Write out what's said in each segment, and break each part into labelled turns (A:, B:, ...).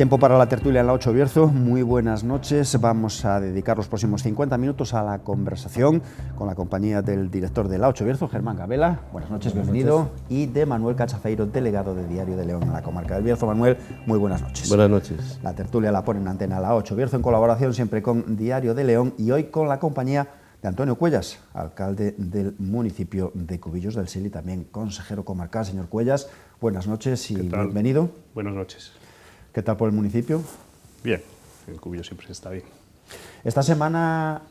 A: Tiempo para la tertulia en la 8 Bierzo. Muy buenas noches. Vamos a dedicar los próximos 50 minutos a la conversación con la compañía del director de la 8 Bierzo, Germán Gabela. Buenas noches, bienvenido. Y de Manuel Cachafeiro, delegado de Diario de León en la comarca del Bierzo. Manuel, muy buenas noches.
B: Buenas noches.
A: La tertulia la pone en antena la 8 Bierzo en colaboración siempre con Diario de León y hoy con la compañía de Antonio Cuellas, alcalde del municipio de Cubillos del Sil y también consejero comarcal. Señor Cuellas, buenas noches y bienvenido.
C: Buenas noches.
A: ¿Qué tal por el municipio?
C: Bien, en Cubillos siempre se está bien.
A: Esta semana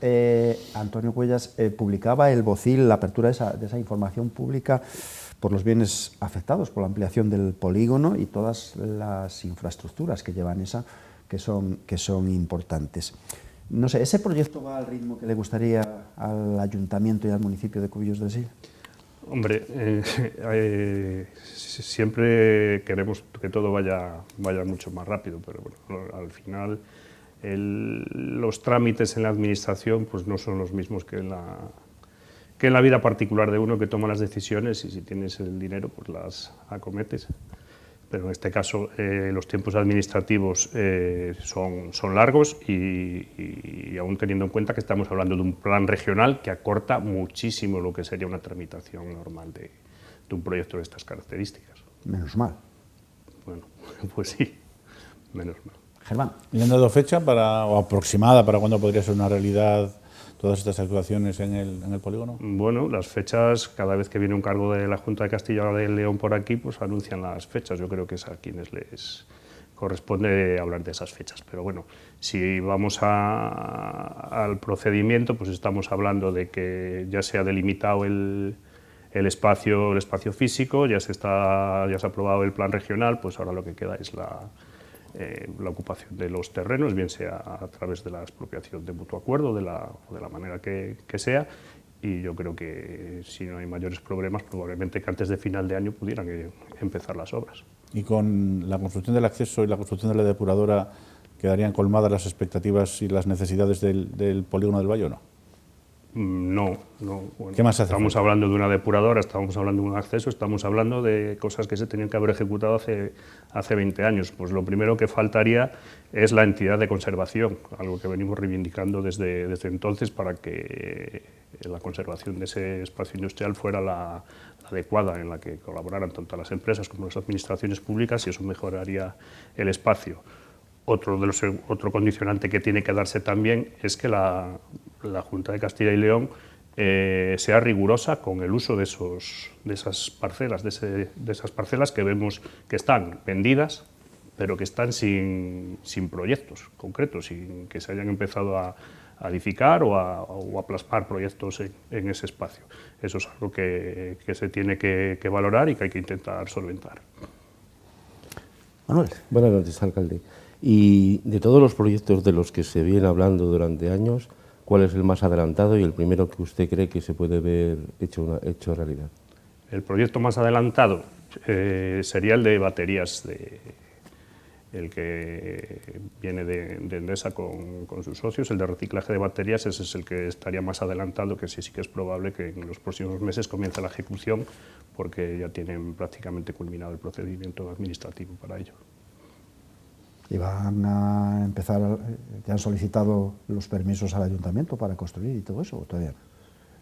A: Antonio Cuellas publicaba el BOCIL, la apertura de esa información pública por los bienes afectados por la ampliación del polígono y todas las infraestructuras que llevan esa, que son importantes. No sé, ¿ese proyecto va al ritmo que le gustaría al ayuntamiento y al municipio de Cubillos del Sil?
C: Hombre, siempre queremos que todo vaya mucho más rápido, pero bueno, al final los trámites en la administración pues no son los mismos que en la vida particular de uno, que toma las decisiones y si tienes el dinero pues las acometes. Pero en este caso los tiempos administrativos son largos y aún teniendo en cuenta que estamos hablando de un plan regional que acorta muchísimo lo que sería una tramitación normal de un proyecto de estas características.
A: Menos mal.
C: Bueno, pues sí, menos mal.
A: Germán.
D: ¿Le han dado fecha o aproximada para cuándo podría ser una realidad todas estas actuaciones en el polígono?
C: Bueno, las fechas, cada vez que viene un cargo de la Junta de Castilla y León por aquí, pues anuncian las fechas. Yo creo que es a quienes les corresponde hablar de esas fechas. Pero bueno, si vamos al procedimiento, pues estamos hablando de que ya se ha delimitado el espacio físico, ya se ha aprobado el plan regional, pues ahora lo que queda es la ocupación de los terrenos, bien sea a través de la expropiación de mutuo acuerdo, de la manera que sea, y yo creo que si no hay mayores problemas, probablemente que antes de final de año pudieran empezar las obras.
D: ¿Y con la construcción del acceso y la construcción de la depuradora quedarían colmadas las expectativas y las necesidades del polígono del Valle o no?
C: No. Bueno,
D: ¿Qué más hace
C: estamos
D: falta?
C: hablando de una depuradora, estamos hablando de un acceso, estamos hablando de cosas que se tenían que haber ejecutado hace 20 años. Pues lo primero que faltaría es la entidad de conservación, algo que venimos reivindicando desde entonces para que la conservación de ese espacio industrial fuera la adecuada, en la que colaboraran tanto las empresas como las administraciones públicas, y eso mejoraría el espacio. Otro condicionante que tiene que darse también es que la Junta de Castilla y León sea rigurosa con el uso de esas parcelas que vemos que están vendidas, pero que están sin proyectos concretos, sin que se hayan empezado a edificar o a plasmar proyectos en ese espacio. Eso es algo que se tiene que valorar y que hay que intentar solventar.
A: Manuel.
B: Buenas noches, alcalde. Y de todos los proyectos de los que se viene hablando durante años, ¿cuál es el más adelantado y el primero que usted cree que se puede ver hecho realidad?
C: El proyecto más adelantado sería el de baterías, el que viene de Endesa con sus socios, el de reciclaje de baterías. Ese es el que estaría más adelantado, que sí que es probable que en los próximos meses comience la ejecución, porque ya tienen prácticamente culminado el procedimiento administrativo para ello.
A: ¿Y van a empezar, ya han solicitado los permisos al ayuntamiento para construir y todo eso, o todavía no?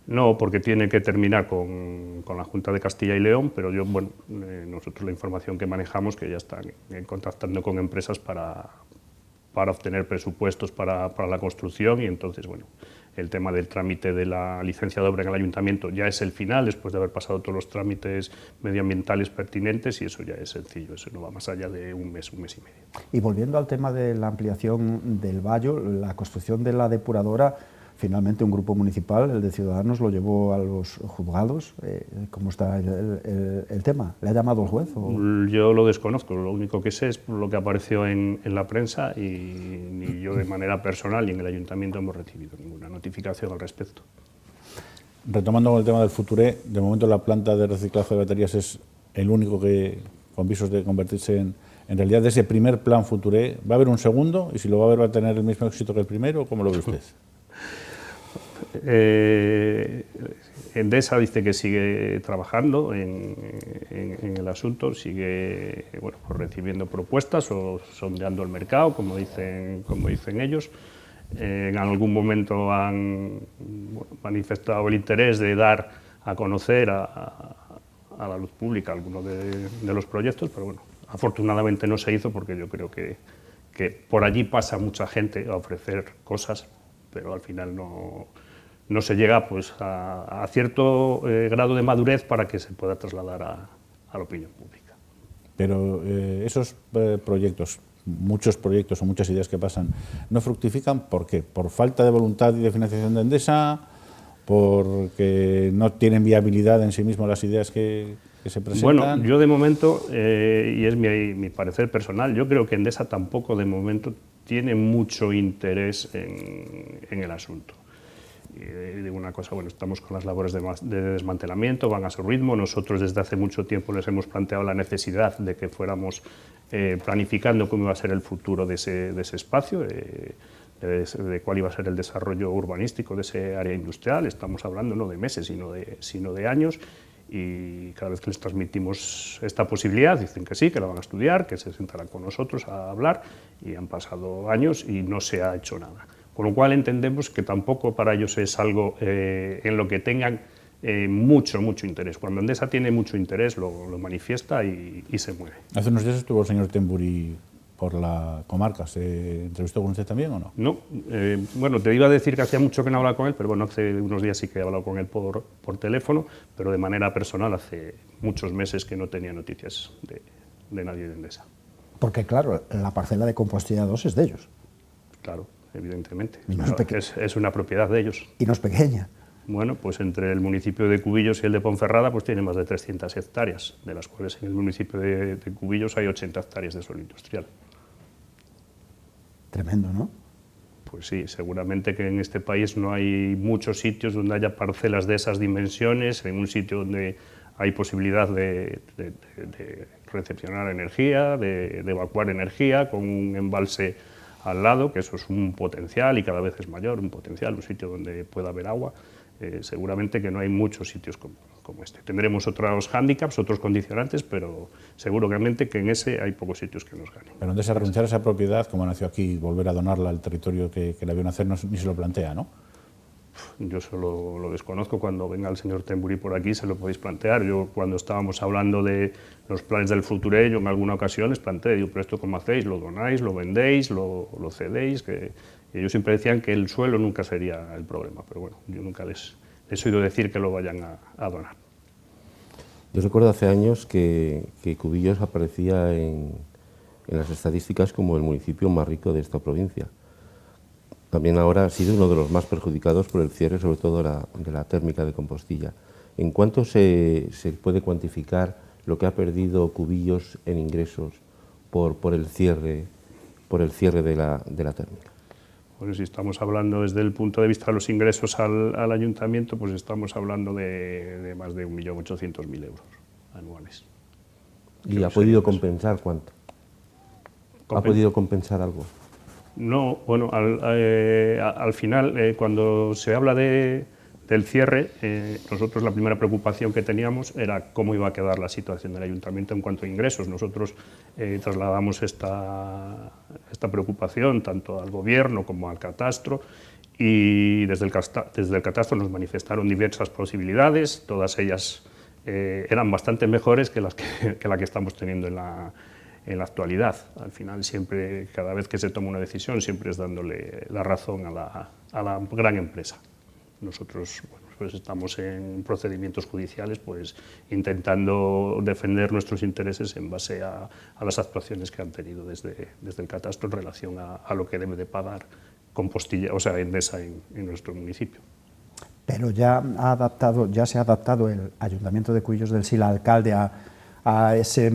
C: No, porque tiene que terminar con la Junta de Castilla y León, pero nosotros la información que manejamos que ya están contactando con empresas para obtener presupuestos para la construcción, y entonces, bueno, el tema del trámite de la licencia de obra en el ayuntamiento ya es el final, después de haber pasado todos los trámites medioambientales pertinentes, y eso ya es sencillo, eso no va más allá de un mes y medio.
A: Y volviendo al tema de la ampliación del Vallo, la construcción de la depuradora, finalmente un grupo municipal, el de Ciudadanos, lo llevó a los juzgados. ¿Cómo está el tema? ¿Le ha llamado el juez? ¿O?
C: Yo lo desconozco, lo único que sé es lo que apareció en la prensa, y ni yo de manera personal ni en el ayuntamiento hemos recibido ninguna notificación al respecto.
D: Retomando con el tema del Futuré, de momento la planta de reciclaje de baterías es el único que, con visos de convertirse en realidad, de ese primer plan Futuré. ¿Va a haber un segundo? Y si lo va a haber, ¿va a tener el mismo éxito que el primero? ¿Cómo lo ve usted?
C: Endesa dice que sigue trabajando en el asunto, sigue bueno, pues recibiendo propuestas o sondeando el mercado, como dicen ellos. En algún momento han manifestado el interés de dar a conocer a la luz pública algunos de los proyectos, pero bueno, afortunadamente no se hizo porque yo creo que por allí pasa mucha gente a ofrecer cosas, pero al final no se llega pues, a cierto grado de madurez para que se pueda trasladar a la opinión pública.
D: Pero esos proyectos, muchos proyectos o muchas ideas que pasan, ¿no fructifican? ¿Por qué? ¿Por falta de voluntad y de financiación de Endesa? ¿Porque no tienen viabilidad en sí mismos las ideas que se presentan?
C: Bueno, yo de momento, y es mi parecer personal, yo creo que Endesa tampoco de momento tiene mucho interés en el asunto. Y digo una cosa, bueno, estamos con las labores de desmantelamiento, van a su ritmo. Nosotros desde hace mucho tiempo les hemos planteado la necesidad de que fuéramos planificando cómo iba a ser el futuro de ese espacio, de cuál iba a ser el desarrollo urbanístico de ese área industrial. Estamos hablando no de meses, sino de años, y cada vez que les transmitimos esta posibilidad dicen que sí, que la van a estudiar, que se sentarán con nosotros a hablar, y han pasado años y no se ha hecho nada. Con lo cual entendemos que tampoco para ellos es algo en lo que tengan mucho interés. Cuando Endesa tiene mucho interés lo manifiesta y se mueve.
D: Hace unos días estuvo el señor Temburi por la comarca. ¿Se entrevistó con usted también o no?
C: No, bueno, te iba a decir que hacía mucho que no hablaba con él, pero bueno, hace unos días sí que he hablado con él por teléfono, pero de manera personal hace muchos meses que no tenía noticias de nadie de Endesa.
A: Porque claro, la parcela de Compostilla 2 es de ellos.
C: Claro, evidentemente.
A: Y no
C: es una propiedad de ellos.
A: Y no es pequeña.
C: Bueno, pues entre el municipio de Cubillos y el de Ponferrada pues tiene más de 300 hectáreas, de las cuales en el municipio de Cubillos hay 80 hectáreas de suelo industrial.
A: Tremendo, ¿no?
C: Pues sí, seguramente que en este país no hay muchos sitios donde haya parcelas de esas dimensiones, en un sitio donde hay posibilidad de recepcionar energía, de evacuar energía con un embalse al lado, que eso es un potencial y cada vez es mayor, un potencial, un sitio donde pueda haber agua. Seguramente que no hay muchos sitios como este. Tendremos otros hándicaps, otros condicionantes, pero seguramente que en ese hay pocos sitios que nos ganen.
D: Pero antes de renunciar a esa propiedad, como nació aquí, volver a donarla al territorio que le vio nacer, ni se lo plantea, ¿no?
C: Yo solo lo desconozco. Cuando venga el señor Temburi por aquí se lo podéis plantear. Yo cuando estábamos hablando de los planes del Futuré, yo en alguna ocasión les planteé, digo, pero esto cómo hacéis, lo donáis, lo vendéis, lo cedéis, y ellos siempre decían que el suelo nunca sería el problema, pero bueno, yo nunca les he oído decir que lo vayan a donar.
B: Yo recuerdo hace años que Cubillos aparecía en las estadísticas como el municipio más rico de esta provincia. También ahora ha sido uno de los más perjudicados por el cierre, sobre todo de la térmica de Compostilla. ¿En cuánto se puede cuantificar lo que ha perdido Cubillos en ingresos por el cierre de la térmica?
C: Bueno, si estamos hablando desde el punto de vista de los ingresos al ayuntamiento, pues estamos hablando de más de 1.800.000 euros anuales.
B: ¿Y ha podido compensar cuánto? ¿Ha podido compensar algo?
C: No, bueno, al final, cuando se habla del cierre, nosotros la primera preocupación que teníamos era cómo iba a quedar la situación del ayuntamiento en cuanto a ingresos. Nosotros trasladamos esta preocupación tanto al gobierno como al catastro, y desde el catastro nos manifestaron diversas posibilidades. Todas ellas eran bastante mejores que la que estamos teniendo en la actualidad. Al final, siempre, cada vez que se toma una decisión, siempre es dándole la razón a la gran empresa. Nosotros, bueno, pues estamos en procedimientos judiciales, pues intentando defender nuestros intereses en base a las actuaciones que han tenido desde el catastro en relación a lo que debe de pagar Compostilla, o sea, Endesa en nuestro municipio.
A: Pero ya se ha adaptado el Ayuntamiento de Cubillos del Sil, alcalde, a ese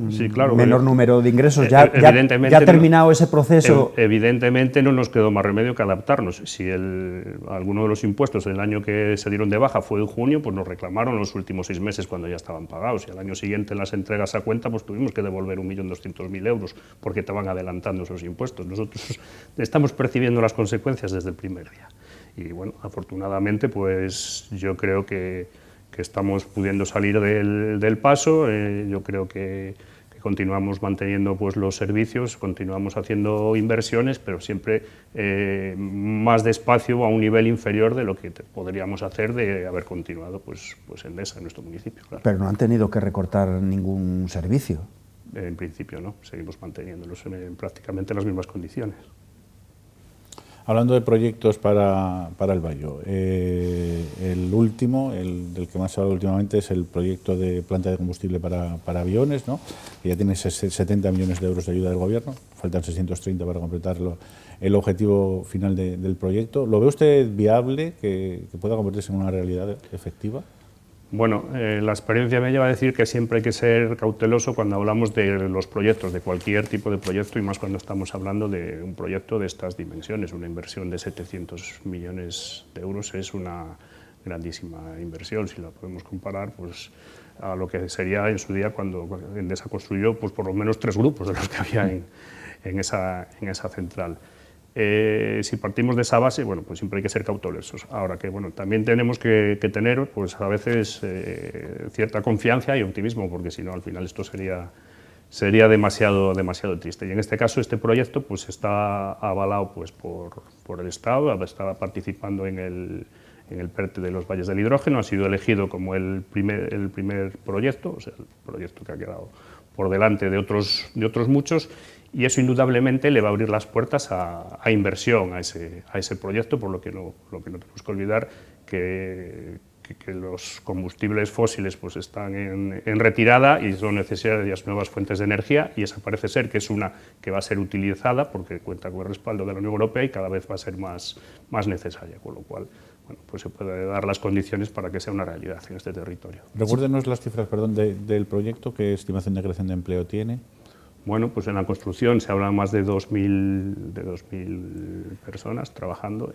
C: sí, claro,
A: menor número de ingresos. ¿Ya ha terminado ese proceso?
C: Evidentemente no nos quedó más remedio que adaptarnos. Si alguno de los impuestos del año que se dieron de baja fue en junio, pues nos reclamaron los últimos 6 meses cuando ya estaban pagados, y al año siguiente en las entregas a cuenta pues tuvimos que devolver 1.200.000 euros porque estaban adelantando esos impuestos. Nosotros estamos percibiendo las consecuencias desde el primer día. Y bueno, afortunadamente, pues yo creo que estamos pudiendo salir del paso. Yo creo que continuamos manteniendo pues los servicios, continuamos haciendo inversiones, pero siempre más despacio, a un nivel inferior de lo que podríamos hacer de haber continuado pues Endesa en nuestro municipio. Claro.
A: Pero no han tenido que recortar ningún servicio.
C: En principio no, seguimos manteniéndolos en prácticamente las mismas condiciones.
D: Hablando de proyectos para el Bayo, el último, el del que más se habla últimamente, es el proyecto de planta de combustible para aviones, ¿no? Que ya tiene 70 millones de euros de ayuda del Gobierno, faltan 630 para completar el objetivo final del proyecto. ¿Lo ve usted viable, que pueda convertirse en una realidad efectiva?
C: Bueno, la experiencia me lleva a decir que siempre hay que ser cauteloso cuando hablamos de los proyectos, de cualquier tipo de proyecto, y más cuando estamos hablando de un proyecto de estas dimensiones. Una inversión de 700 millones de euros es una grandísima inversión, si la podemos comparar pues, a lo que sería en su día cuando Endesa construyó pues, por lo menos 3 grupos de los que había en esa central. Si partimos de esa base, bueno, pues siempre hay que ser cautelosos. Ahora que bueno, también tenemos que tener pues, a veces cierta confianza y optimismo, porque si no al final esto sería demasiado triste. Y en este caso este proyecto pues, está avalado pues, por el Estado, está participando en el PERTE de los Valles del Hidrógeno, ha sido elegido como el primer proyecto, o sea, el proyecto que ha quedado por delante de otros muchos, y eso indudablemente le va a abrir las puertas a inversión a ese proyecto, por lo que no tenemos que olvidar que los combustibles fósiles pues están en retirada y son necesarias nuevas fuentes de energía, y esa parece ser que es una que va a ser utilizada porque cuenta con el respaldo de la Unión Europea y cada vez va a ser más necesaria, con lo cual bueno, pues se puede dar las condiciones para que sea una realidad en este territorio.
D: Recuérdenos las cifras, perdón, del proyecto, ¿qué estimación de creación de empleo tiene?
C: Bueno, pues en la construcción se habla más de 2.000 personas trabajando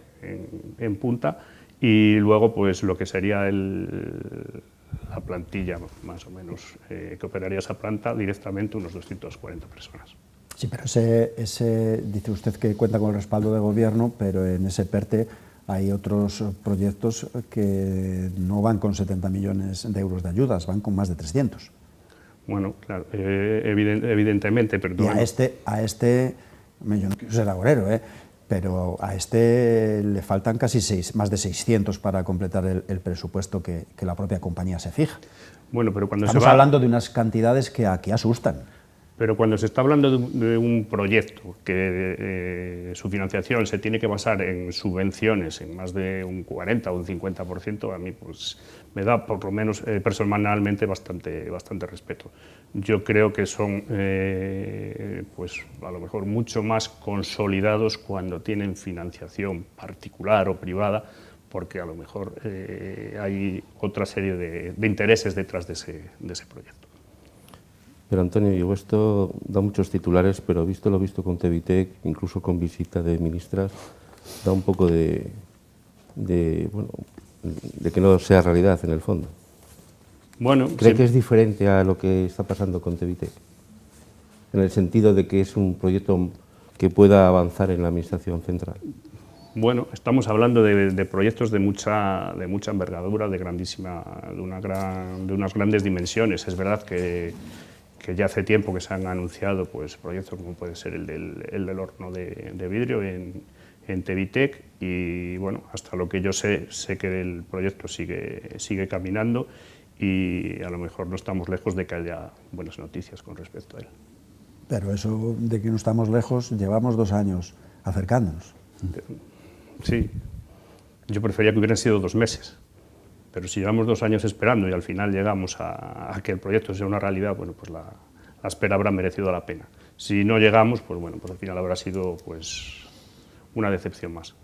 C: en punta, y luego pues lo que sería la plantilla más o menos que operaría esa planta directamente unos 240 personas.
A: Sí, pero ese dice usted que cuenta con el respaldo del Gobierno, pero en ese PERTE hay otros proyectos que no van con 70 millones de euros de ayudas, van con más de 300.
C: Bueno, claro, evidentemente, pero...
A: Y a este, yo no quiero ser agorero, pero a este le faltan casi más de 600 para completar el presupuesto que la propia compañía se fija.
C: Bueno, pero cuando
A: estamos hablando de unas cantidades que aquí asustan.
C: Pero cuando se está hablando de un proyecto que su financiación se tiene que basar en subvenciones en más de un 40 o un 50%, a mí pues, me da por lo menos personalmente bastante respeto. Yo creo que son pues, a lo mejor mucho más consolidados cuando tienen financiación particular o privada, porque a lo mejor hay otra serie de intereses detrás de ese proyecto.
B: Pero Antonio, esto da muchos titulares, pero visto lo visto con Tevitec, incluso con visita de ministras, da un poco de que no sea realidad en el fondo.
C: Bueno,
B: ¿Cree que es diferente a lo que está pasando con Tevitec? En el sentido de que es un proyecto que pueda avanzar en la administración central.
C: Bueno, estamos hablando de proyectos de mucha envergadura, de unas grandes dimensiones. Es verdad que ya hace tiempo que se han anunciado pues, proyectos como puede ser el del horno de vidrio en Tevitec, y bueno, hasta lo que yo sé que el proyecto sigue caminando, y a lo mejor no estamos lejos de que haya buenas noticias con respecto a él.
A: Pero eso de que no estamos lejos, llevamos 2 años acercándonos.
C: Sí, yo prefería que hubieran sido 2 meses. Pero si llevamos 2 años esperando y al final llegamos a que el proyecto sea una realidad, bueno, pues la espera habrá merecido la pena. Si no llegamos, pues bueno, pues al final habrá sido pues una decepción más.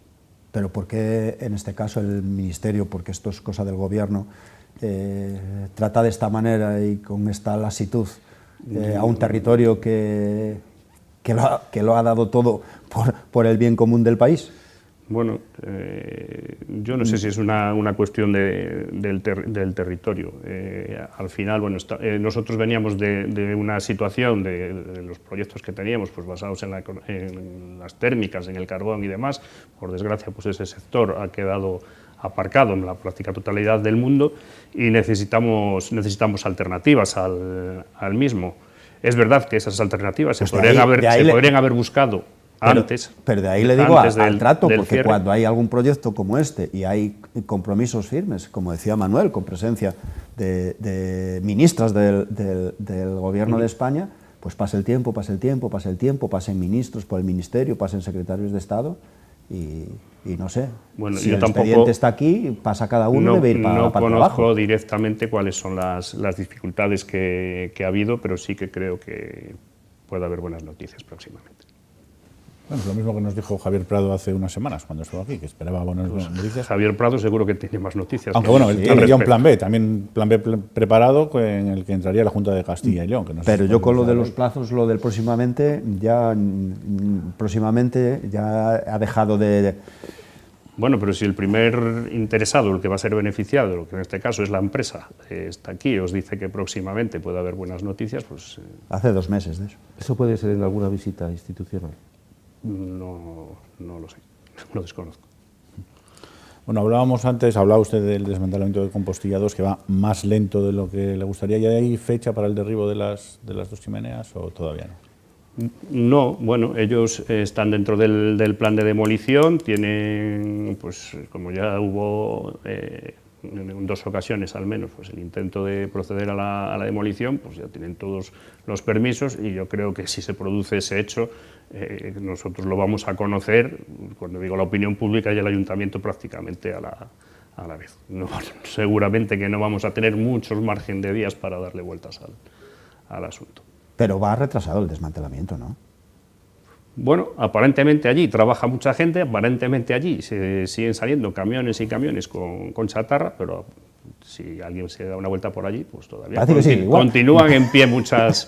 A: Pero ¿por qué en este caso el Ministerio, porque esto es cosa del Gobierno, trata de esta manera y con esta lasitud a un territorio que lo ha dado todo por el bien común del país?
C: Bueno, yo no sé si es una cuestión del territorio. Al final, bueno, nosotros veníamos de una situación de los proyectos que teníamos, pues basados en las térmicas, en el carbón y demás. Por desgracia, pues ese sector ha quedado aparcado en la práctica totalidad del mundo y necesitamos alternativas al mismo. Es verdad que esas alternativas se podrían haber buscado antes.
A: Pero de ahí le digo al trato, porque
C: cierre.
A: cuando hay algún proyecto como este y hay compromisos firmes, como decía Manuel, con presencia de ministras del Gobierno de España, pues pasen ministros por el Ministerio, pasen secretarios de Estado y no sé,
C: bueno,
A: si
C: yo
A: el
C: tampoco,
A: expediente está aquí, pasa cada uno, debe ir para
C: conozco
A: abajo.
C: directamente cuáles son las dificultades que ha habido, pero sí que creo que puede haber buenas noticias próximamente.
D: Bueno, es lo mismo que nos dijo Javier Prado hace unas semanas cuando estuvo aquí, que esperaba buenas noticias.
C: Javier Prado seguro que tiene más noticias.
D: Aunque bueno, él tendría un plan B, también plan B preparado en el que entraría la Junta de Castilla y León. Que no sé
A: Pero
D: si
A: yo con lo de
D: hoy.
A: los plazos, lo del próximamente ya ha dejado de...
C: Bueno, pero si el primer interesado, el que va a ser beneficiado, lo que en este caso es la empresa, está aquí y os dice que próximamente puede haber buenas noticias, pues...
A: Hace 2 meses de eso.
B: ¿Eso puede ser en alguna visita institucional?
C: No lo sé, lo desconozco.
D: Bueno, hablaba usted del desmantelamiento de compostillados, que va más lento de lo que le gustaría. ¿Ya hay fecha para el derribo de las 2 chimeneas o todavía no?
C: No, bueno, ellos están dentro del plan de demolición, tienen, pues como ya hubo en 2 ocasiones al menos, pues el intento de proceder a la demolición, pues ya tienen todos los permisos y yo creo que si se produce ese hecho, nosotros lo vamos a conocer, cuando digo la opinión pública y el ayuntamiento prácticamente a la vez. No, seguramente que no vamos a tener muchos margen de días para darle vueltas al asunto.
A: Pero va retrasado el desmantelamiento, ¿no?
C: Bueno, aparentemente allí trabaja mucha gente, aparentemente allí se siguen saliendo camiones y camiones con chatarra, pero si alguien se da una vuelta por allí, pues todavía continúan en pie muchas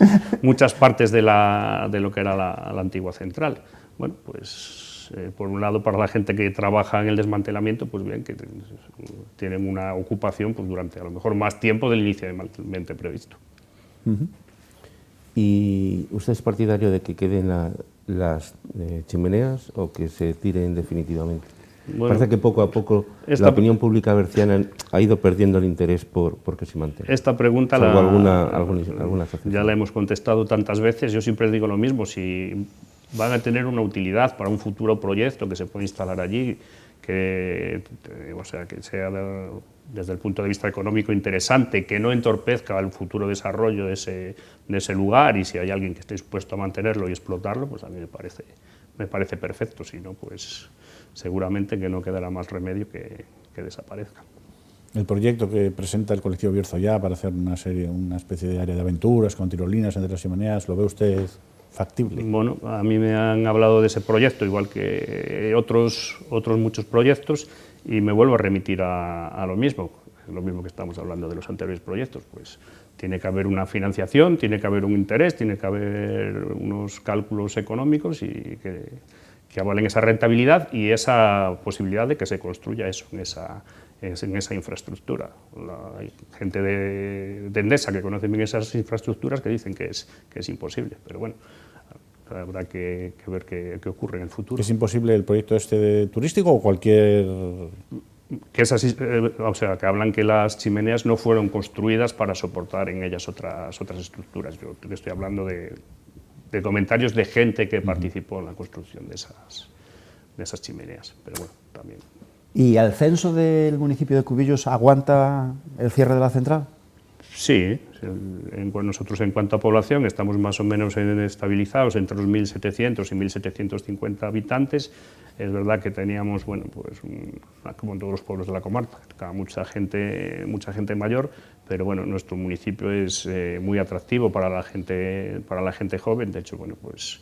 C: partes de lo que era la antigua central. Bueno, pues por un lado, para la gente que trabaja en el desmantelamiento, pues bien, que tienen una ocupación pues durante a lo mejor más tiempo del inicialmente previsto.
B: ¿Y usted es partidario de que queden las chimeneas o que se tiren definitivamente? Bueno, parece que poco a poco la opinión pública berciana ha ido perdiendo el interés porque se mantenga.
C: Esta pregunta
B: alguna
C: ya la hemos contestado tantas veces. Yo siempre digo lo mismo, si van a tener una utilidad para un futuro proyecto que se puede instalar allí, que sea desde el punto de vista económico interesante, que no entorpezca el futuro desarrollo de ese lugar, y si hay alguien que esté dispuesto a mantenerlo y explotarlo, pues a mí me parece perfecto. Si no, pues seguramente que no quedará más remedio que desaparezca.
D: El proyecto que presenta el colectivo Bierzo Ya para hacer una especie de área de aventuras con tirolinas entre las chimeneas, ¿lo ve usted factible?
C: Bueno, a mí me han hablado de ese proyecto, igual que otros muchos proyectos, y me vuelvo a remitir a lo mismo que estamos hablando de los anteriores proyectos. Pues tiene que haber una financiación, tiene que haber un interés, tiene que haber unos cálculos económicos y que avalen esa rentabilidad y esa posibilidad de que se construya eso en esa infraestructura. Hay gente de Endesa que conoce bien esas infraestructuras que dicen que es imposible, pero bueno, habrá que ver qué ocurre en el futuro.
D: ¿Es imposible el proyecto turístico o cualquier...?
C: Que hablan que las chimeneas no fueron construidas para soportar en ellas otras estructuras. Yo estoy hablando de comentarios de gente que participó en la construcción de esas chimeneas, pero bueno, también.
A: ¿Y el censo del municipio de Cubillos aguanta el cierre de la central?
C: Sí, nosotros en cuanto a población estamos más o menos estabilizados entre los 1.700 y 1.750 habitantes. Es verdad que teníamos, bueno, pues como en todos los pueblos de la comarca, mucha gente mayor, pero bueno, nuestro municipio es muy atractivo para la gente joven. De hecho, bueno, pues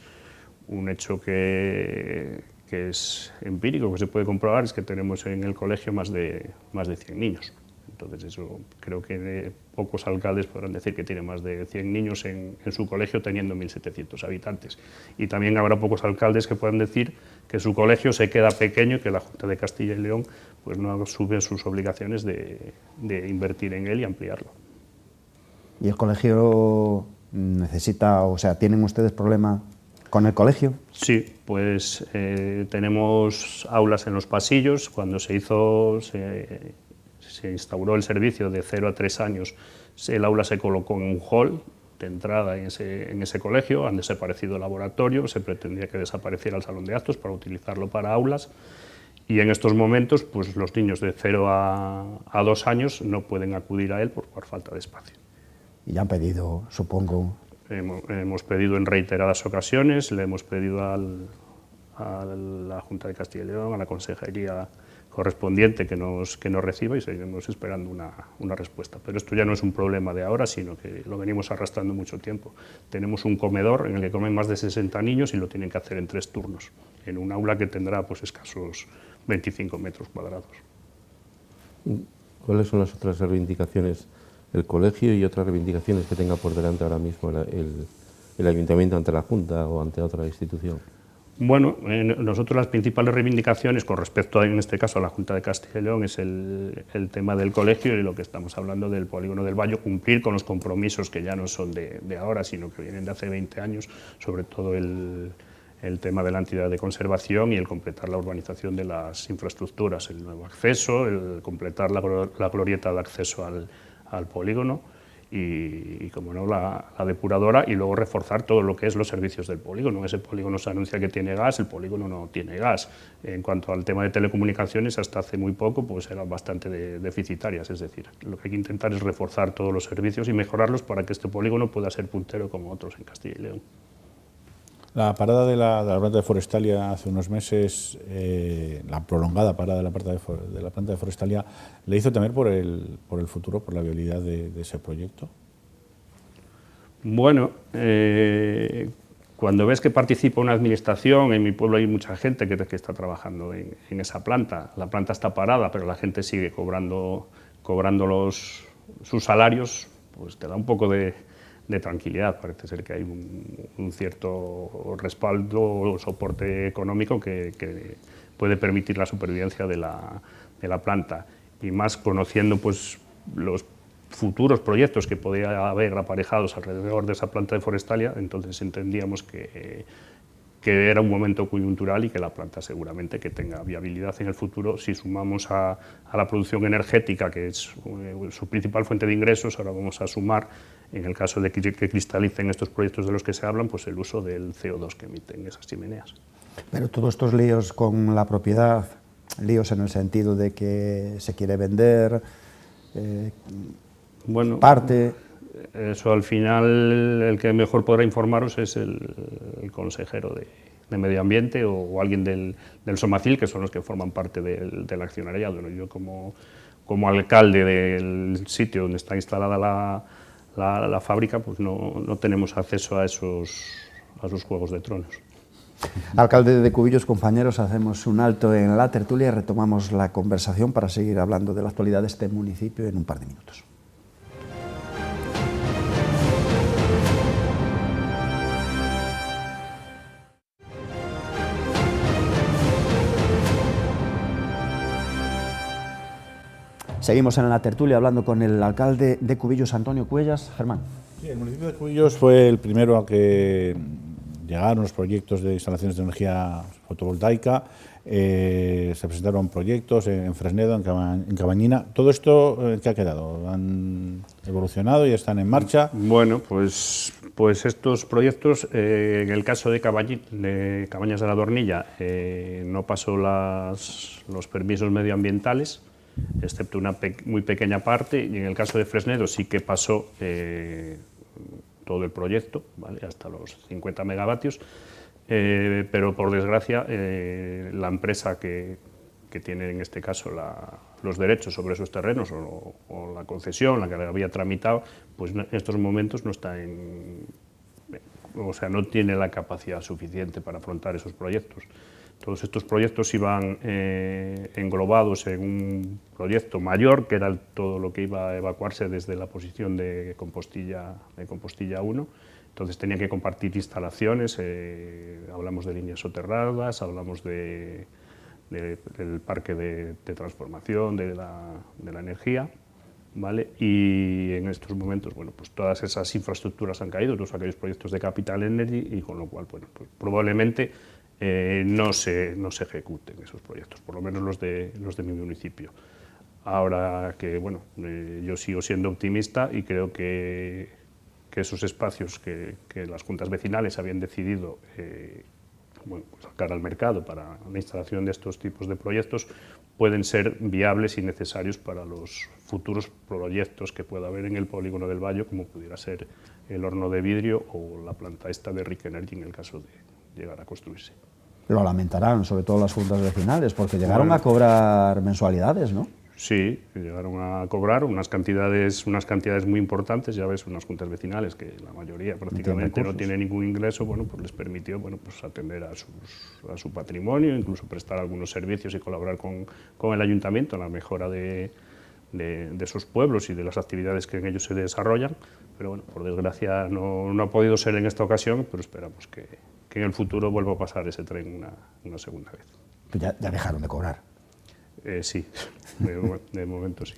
C: un hecho que es empírico, que se puede comprobar, es que tenemos en el colegio más de 100 niños. Entonces eso creo que pocos alcaldes podrán decir que tiene más de 100 niños en su colegio teniendo 1.700 habitantes. Y también habrá pocos alcaldes que puedan decir que su colegio se queda pequeño y que la Junta de Castilla y León pues no asume sus obligaciones de invertir en él y ampliarlo.
A: ¿Y el colegio necesita, o sea, tienen ustedes problema con el colegio?
C: Sí, pues tenemos aulas en los pasillos. Cuando se instauró el servicio de 0 a 3 años, el aula se colocó en un hall de entrada en ese colegio. Han desaparecido el laboratorio, se pretendía que desapareciera el salón de actos para utilizarlo para aulas, y en estos momentos pues los niños de 0 a 2 años no pueden acudir a él por falta de espacio.
A: Y ya han pedido, supongo.
C: Hemos pedido en reiteradas ocasiones, le hemos pedido a la Junta de Castilla y León, a la consejería correspondiente que nos reciba, y seguimos esperando una respuesta. Pero esto ya no es un problema de ahora, sino que lo venimos arrastrando mucho tiempo. Tenemos un comedor en el que comen más de 60 niños y lo tienen que hacer en 3 turnos, en un aula que tendrá pues escasos 25 metros cuadrados.
B: ¿Cuáles son las otras reivindicaciones del colegio y otras reivindicaciones que tenga por delante ahora mismo el ayuntamiento ante la Junta o ante otra institución?
C: Bueno, nosotros las principales reivindicaciones con respecto en este caso a la Junta de Castilla y León es el tema del colegio y lo que estamos hablando del polígono del Bayo, cumplir con los compromisos que ya no son de ahora, sino que vienen de hace 20 años, sobre todo el tema de la entidad de conservación y el completar la urbanización de las infraestructuras, el nuevo acceso, el completar la glorieta de acceso al polígono y como no, la depuradora, y luego reforzar todo lo que es los servicios del polígono. Ese polígono se anuncia que tiene gas, el polígono no tiene gas. En cuanto al tema de telecomunicaciones, hasta hace muy poco pues eran bastante deficitarias, es decir, lo que hay que intentar es reforzar todos los servicios y mejorarlos para que este polígono pueda ser puntero como otros en Castilla y León.
D: La parada de la planta de Forestalia hace unos meses, la prolongada parada de la planta de Forestalia, ¿le hizo temer por el futuro, por la viabilidad de ese proyecto?
C: Bueno, cuando ves que participa una administración, en mi pueblo hay mucha gente que está trabajando en esa planta. La planta está parada, pero la gente sigue cobrando sus salarios, pues te da un poco de tranquilidad. Parece ser que hay un cierto respaldo o soporte económico que puede permitir la supervivencia de la planta, y más conociendo pues los futuros proyectos que podía haber aparejados alrededor de esa planta de Forestalia. Entonces entendíamos que era un momento coyuntural y que la planta seguramente que tenga viabilidad en el futuro. Si sumamos a la producción energética, que es su principal fuente de ingresos, ahora vamos a sumar, en el caso de que cristalicen estos proyectos de los que se hablan, pues el uso del CO2 que emiten esas chimeneas. Pero
A: todos estos líos con la propiedad, líos en el sentido de que se quiere vender,
C: bueno,
A: parte...
C: Eso al final el que mejor podrá informaros es el consejero de Medio Ambiente o alguien del Somacil, que son los que forman parte del accionariado. Yo como alcalde del sitio donde está instalada la fábrica, pues no tenemos acceso a esos juegos de tronos.
A: Alcalde de Cubillos, compañeros, hacemos un alto en la tertulia y retomamos la conversación para seguir hablando de la actualidad de este municipio en un par de minutos. Seguimos en la tertulia hablando con el alcalde de Cubillos, Antonio Cuellas. Germán.
D: Sí, el municipio de Cubillos fue el primero a que llegaron los proyectos de instalaciones de energía fotovoltaica. Se presentaron proyectos en Fresnedo, en Cabañina. ¿Todo esto qué ha quedado? ¿Han evolucionado y están en marcha?
C: Bueno, pues estos proyectos, en el caso de Cabañas de la Dornilla, no pasó los permisos medioambientales, excepto una muy pequeña parte, y en el caso de Fresnedo sí que pasó todo el proyecto, ¿vale?, hasta los 50 megavatios, pero por desgracia la empresa que tiene en este caso los derechos sobre esos terrenos o la concesión, la que había tramitado, pues en estos momentos no está no tiene la capacidad suficiente para afrontar esos proyectos. Todos estos proyectos iban englobados en un proyecto mayor, que era todo lo que iba a evacuarse desde la posición de Compostilla 1, Entonces tenía que compartir instalaciones, hablamos de líneas soterradas, hablamos del parque de transformación de la energía, ¿vale? Y en estos momentos, bueno, pues todas esas infraestructuras han caído, todos aquellos proyectos de Capital Energy, y con lo cual, bueno, pues probablemente no se ejecuten esos proyectos, por lo menos los de mi municipio. Ahora que, bueno, yo sigo siendo optimista y creo que esos espacios que las juntas vecinales habían decidido bueno, pues sacar al mercado para la instalación de estos tipos de proyectos pueden ser viables y necesarios para los futuros proyectos que pueda haber en el polígono del Bayo, como pudiera ser el horno de vidrio o la planta esta de Rick Energy en el caso de llegar a construirse.
A: Lo lamentarán, sobre todo las juntas vecinales, porque llegaron a cobrar mensualidades, ¿no?
C: Sí, llegaron a cobrar unas cantidades muy importantes. Ya ves, unas juntas vecinales que la mayoría prácticamente no tiene ningún ingreso, bueno, pues les permitió, bueno, pues atender a su patrimonio, incluso prestar algunos servicios y colaborar con el ayuntamiento en la mejora de sus pueblos y de las actividades que en ellos se desarrollan. Pero bueno, por desgracia no ha podido ser en esta ocasión, pero esperamos que en el futuro vuelva a pasar ese tren una segunda vez.
A: Pues ya dejaron de cobrar.
C: Sí, de momento sí.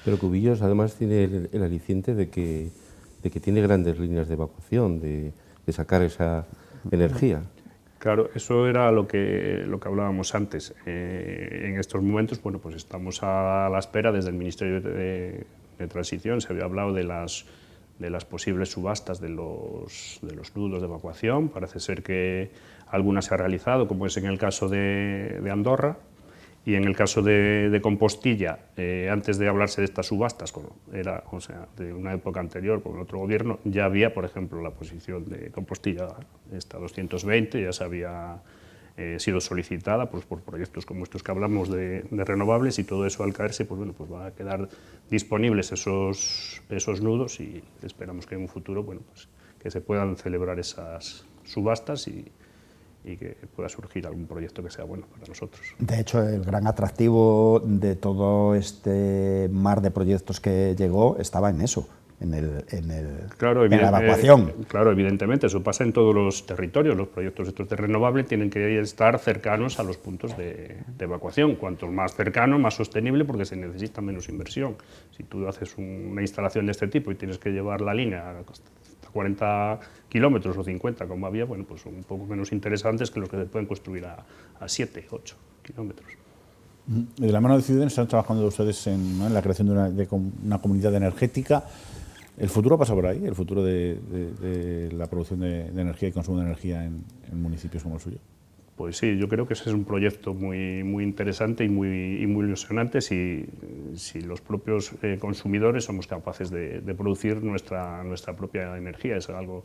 B: Pero Cubillos además tiene el aliciente de que tiene grandes líneas de evacuación, de sacar esa energía.
C: Claro, eso era lo que hablábamos antes. En estos momentos, bueno, pues estamos a la espera desde el Ministerio de Transición. Se había hablado de las posibles subastas de los nudos de evacuación. Parece ser que alguna se ha realizado, como es en el caso de Andorra. Y en el caso de Compostilla, antes de hablarse de estas subastas, de una época anterior con otro gobierno, ya había, por ejemplo, la posición de Compostilla, esta 220, ya se había sido solicitada pues, por proyectos como estos que hablamos de renovables, y todo eso al caerse, pues bueno, pues van a quedar disponibles esos nudos, y esperamos que en un futuro, bueno, pues que se puedan celebrar esas subastas y que pueda surgir algún proyecto que sea bueno para nosotros.
A: De hecho, el gran atractivo de todo este mar de proyectos que llegó estaba en eso, en la evacuación.
C: Claro, evidentemente, eso pasa en todos los territorios. Los proyectos estos de renovable tienen que estar cercanos a los puntos de evacuación. Cuanto más cercano, más sostenible, porque se necesita menos inversión. Si tú haces una instalación de este tipo y tienes que llevar la línea a 40 kilómetros o 50, como había, bueno, pues son un poco menos interesantes que los que se pueden construir a 7, 8 kilómetros.
D: De la mano de Ciuden están trabajando ustedes en la creación de una comunidad energética. ¿El futuro pasa por ahí? ¿El futuro de la producción de energía y consumo de energía en municipios como el suyo?
C: Pues sí, yo creo que ese es un proyecto muy interesante y muy ilusionante si los propios consumidores somos capaces de producir nuestra propia energía. Es algo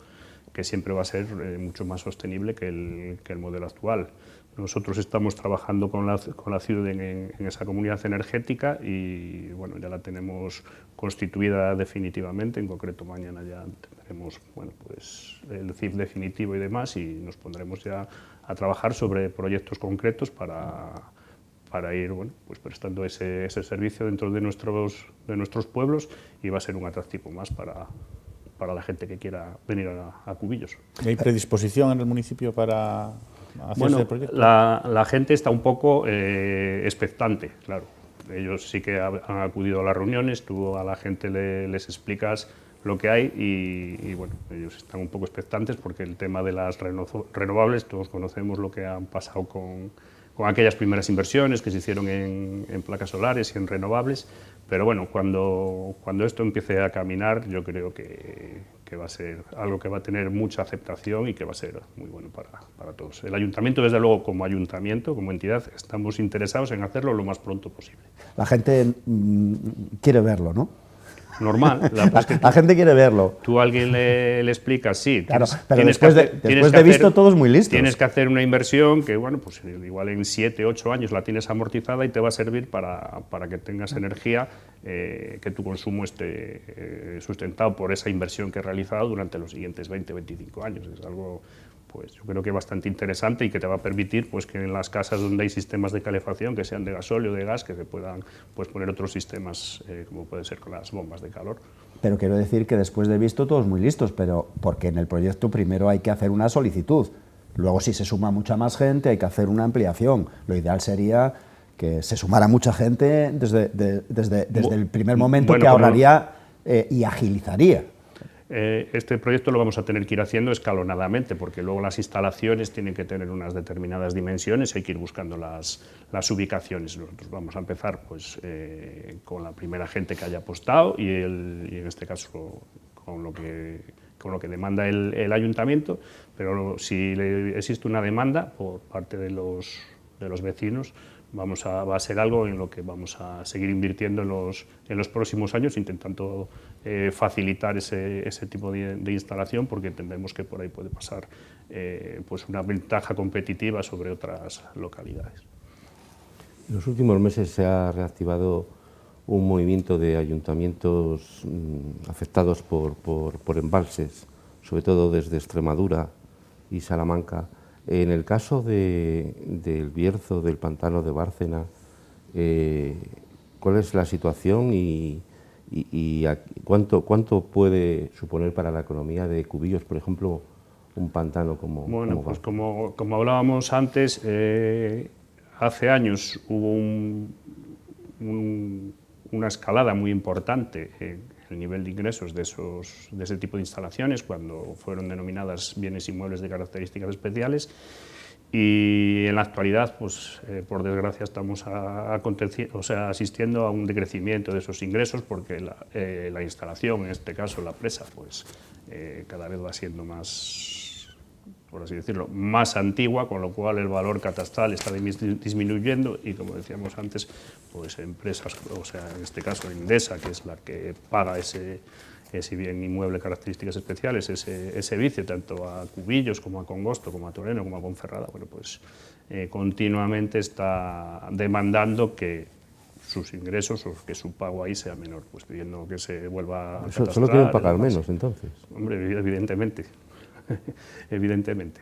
C: que siempre va a ser mucho más sostenible que el modelo actual. Nosotros estamos trabajando con la Ciuden en esa comunidad energética y bueno, ya la tenemos constituida definitivamente. En concreto, mañana ya tendremos pues el CIF definitivo y demás, y nos pondremos ya a trabajar sobre proyectos concretos para ir pues prestando ese servicio dentro de nuestros pueblos, y va a ser un atractivo más para la gente que quiera venir a Cubillos.
D: ¿Hay predisposición en el municipio para hacer ese proyecto?
C: La gente está un poco expectante, claro. Ellos sí que han acudido a las reuniones, tú a la gente les explicas lo que hay y bueno, ellos están un poco expectantes porque el tema de las renovables, todos conocemos lo que han pasado con aquellas primeras inversiones que se hicieron en placas solares y en renovables, pero bueno, cuando esto empiece a caminar, yo creo que va a ser algo que va a tener mucha aceptación y que va a ser muy bueno para todos. El ayuntamiento, desde luego, como ayuntamiento, como entidad, estamos interesados en hacerlo lo más pronto posible.
A: La gente quiere verlo, ¿no?
C: Normal.
A: La gente quiere verlo.
C: Tú a alguien le explicas, sí.
A: Claro, pero después de visto todos muy listos.
C: Tienes que hacer una inversión que, bueno, pues igual en 7, 8 años la tienes amortizada y te va a servir para que tengas energía, que tu consumo esté sustentado por esa inversión que has realizado durante los siguientes 20, 25 años. Es algo, pues yo creo que bastante interesante y que te va a permitir pues que en las casas donde hay sistemas de calefacción, que sean de gasóleo o de gas, que se puedan pues poner otros sistemas como puede ser con las bombas de calor.
A: pero quiero decir que después de visto todos muy listos, pero porque en el proyecto primero hay que hacer una solicitud, luego si se suma mucha más gente hay que hacer una ampliación. Lo ideal sería que se sumara mucha gente desde el primer momento, que ahorraría y agilizaría.
C: Este proyecto lo vamos a tener que ir haciendo escalonadamente, porque luego las instalaciones tienen que tener unas determinadas dimensiones y hay que ir buscando las ubicaciones. Nosotros vamos a empezar pues, con la primera gente que haya apostado y en este caso con lo que demanda el ayuntamiento, pero si existe una demanda por parte de los vecinos, va a ser algo en lo que vamos a seguir invirtiendo en los próximos años, intentando facilitar ese tipo de instalación, porque entendemos que por ahí puede pasar pues una ventaja competitiva sobre otras localidades.
B: En los últimos meses se ha reactivado un movimiento de ayuntamientos afectados por embalses, sobre todo desde Extremadura y Salamanca. En el caso del Bierzo, del pantano de Bárcena, ¿cuál es la situación y cuánto puede suponer para la economía de Cubillos, por ejemplo, un pantano como
C: Bueno,
B: como
C: pues
B: Bárcena?
C: como hablábamos antes, hace años hubo una escalada muy importante en el nivel de ingresos de ese tipo de instalaciones, cuando fueron denominadas bienes inmuebles de características especiales, y en la actualidad, pues, por desgracia, estamos asistiendo a un decrecimiento de esos ingresos, porque la instalación, en este caso la presa, pues, cada vez va siendo más, por así decirlo, más antigua, con lo cual el valor catastral está disminuyendo y, como decíamos antes, pues empresas, o sea, en este caso Endesa, que es la que paga ese bien inmueble de características especiales, ese vice, tanto a Cubillos como a Congosto, como a Toreno, como a Ponferrada, bueno, pues continuamente está demandando que sus ingresos o que su pago ahí sea menor, pues pidiendo que se vuelva a catastrar.
B: ¿Solo quieren pagar menos, entonces?
C: Hombre, evidentemente. Evidentemente,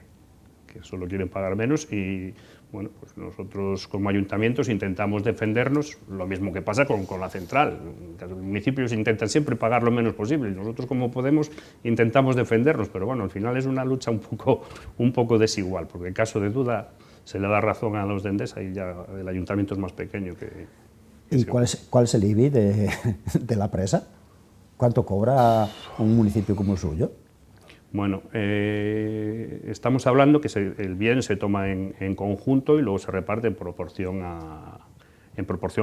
C: que solo quieren pagar menos y, bueno, pues nosotros como ayuntamientos intentamos defendernos, lo mismo que pasa con la central. Los municipios intentan siempre pagar lo menos posible y nosotros, como podemos, intentamos defendernos, pero bueno, al final es una lucha un poco desigual, porque en caso de duda se le da razón a los de Endesa y ya el ayuntamiento es más pequeño que...
A: ¿Y cuál es el IBI de la presa? ¿Cuánto cobra un municipio como el suyo?
C: Bueno, estamos hablando que el bien se toma en conjunto y luego se reparte en proporción a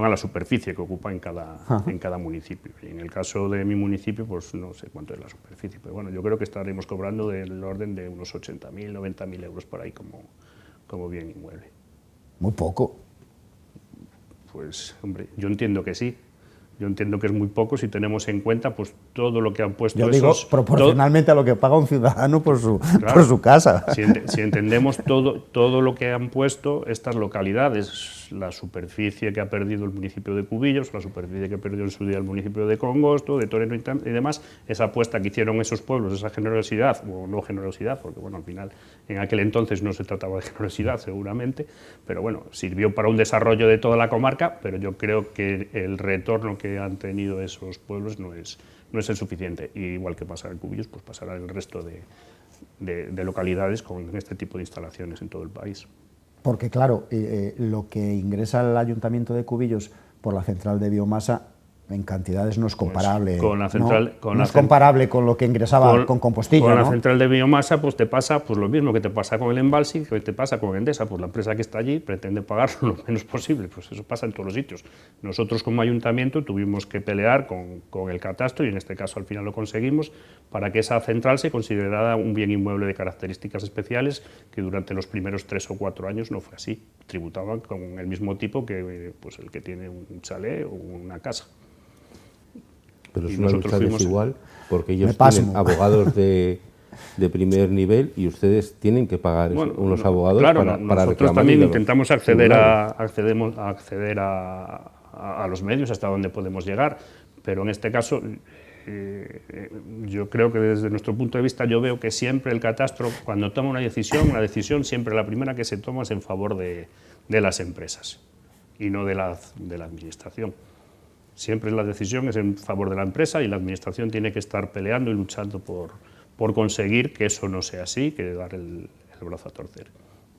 C: la superficie que ocupa en cada municipio. Y en el caso de mi municipio, pues no sé cuánto es la superficie, pero bueno, yo creo que estaremos cobrando del orden de unos 80.000, 90.000 euros por ahí como bien inmueble.
A: Muy poco.
C: Pues, hombre, yo entiendo que sí. Yo entiendo que es muy poco si tenemos en cuenta pues todo lo que han puesto
A: Yo digo proporcionalmente a lo que paga un ciudadano por su casa.
C: Si entendemos todo lo que han puesto estas localidades, la superficie que ha perdido el municipio de Cubillos, la superficie que perdió en su día el municipio de Congosto, de Toreno y demás, esa apuesta que hicieron esos pueblos, esa generosidad, o no generosidad, porque bueno, al final en aquel entonces no se trataba de generosidad seguramente, pero bueno, sirvió para un desarrollo de toda la comarca, pero yo creo que el retorno que han tenido esos pueblos no es el suficiente. Y igual que pasa en Cubillos, pues pasará en el resto de localidades con este tipo de instalaciones en todo el país.
A: Porque claro, lo que ingresa el Ayuntamiento de Cubillos por la central de biomasa en cantidades no es comparable.
C: Pues
A: no es comparable con lo que ingresaba con Compostilla.
C: Con
A: la
C: central de biomasa pues te pasa pues lo mismo que te pasa con el embalse, que te pasa con Endesa, pues la empresa que está allí pretende pagar lo menos posible, pues eso pasa en todos los sitios. Nosotros como ayuntamiento tuvimos que pelear con el catastro y en este caso al final lo conseguimos para que esa central se considerara un bien inmueble de características especiales, que durante los primeros 3 o 4 años no fue así, tributaban con el mismo tipo que pues el que tiene un chalet o una casa.
B: Pero es una lucha desigual porque ellos tienen abogados de primer nivel y ustedes tienen que pagar unos abogados
C: claro,
B: para
C: nosotros también intentamos acceder a los medios hasta donde podemos llegar, pero en este caso yo creo que desde nuestro punto de vista yo veo que siempre el catastro, cuando toma una decisión, la decisión siempre la primera que se toma es en favor de las empresas y no de la administración. Siempre la decisión es en favor de la empresa y la administración tiene que estar peleando y luchando por conseguir que eso no sea así, que dar el brazo a torcer.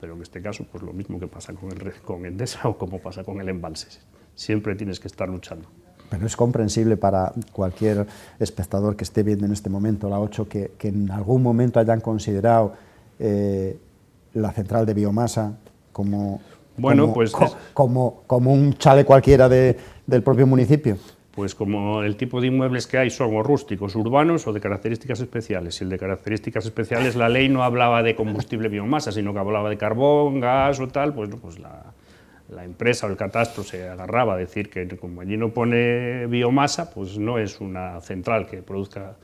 C: Pero en este caso, pues lo mismo que pasa con Endesa o como pasa con el embalse. Siempre tienes que estar luchando.
A: Pero es comprensible para cualquier espectador que esté viendo en este momento la 8 que en algún momento hayan considerado la central de biomasa como un chale cualquiera del propio municipio.
C: Pues como el tipo de inmuebles que hay son o rústicos, urbanos o de características especiales. Si el de características especiales, la ley no hablaba de combustible biomasa, sino que hablaba de carbón, gas o tal, pues la empresa o el catastro se agarraba a decir que como allí no pone biomasa, pues no es una central que produzca,